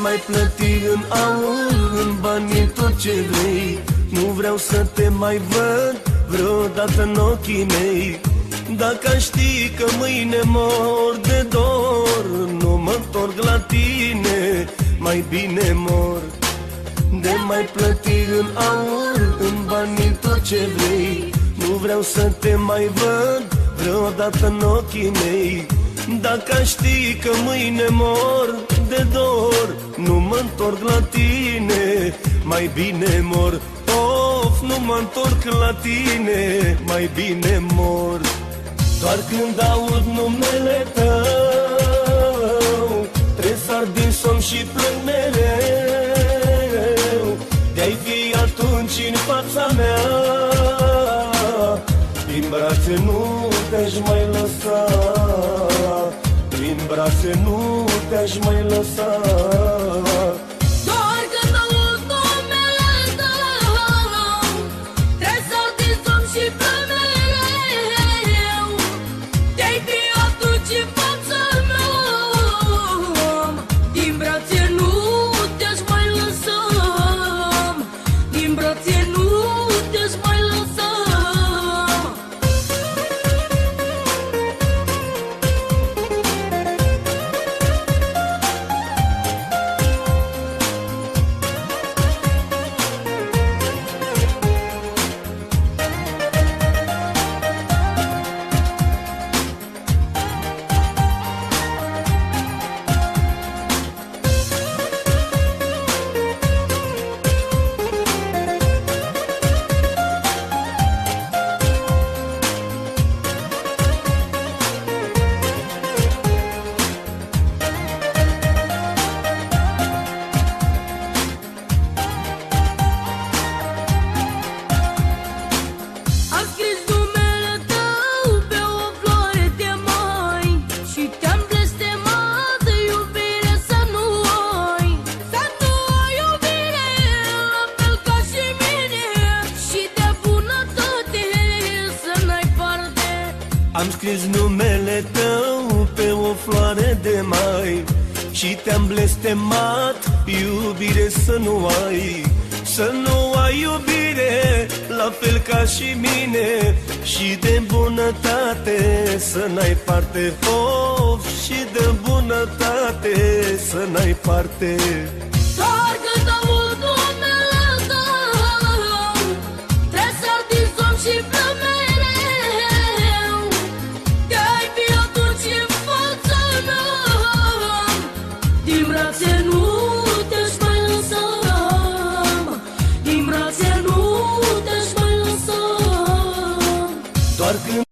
mai plăti în aur, în bani, tot ce vrei. Nu vreau să te mai văd vreodată în ochii mei. Dacă aș ști că mâine mor de dor, nu mă întorc la tine, mai bine mor. De mai plăti în aur, în bani, tot ce vrei. Nu vreau să te mai văd vreodată în ochii mei. Dacă aș ști că mâine mor de dor, nu mă întorc la tine, mai bine mor. Of, nu mă întorc la tine, mai bine mor. Doar când aud numele tău, tresar din somn și plâng mereu. De-ai fi atunci în fața mea, din brațe nu te-aș mai lăsa, din brațe nu te-aș mai lăsa. Am scris numele tău pe o floare de mai și te-am blestemat, iubire, să nu ai. Să nu ai iubire, la fel ca și mine, și de bunătate să n-ai parte. Of, și de bunătate să n-ai parte. Doar când aud numele tău, tresar din somn și plâng mereu. De-ai fi atunci în fața mea, din brațe nu te-aș mai lăsa, din brațe nu te-aș mai lăsa. Doar când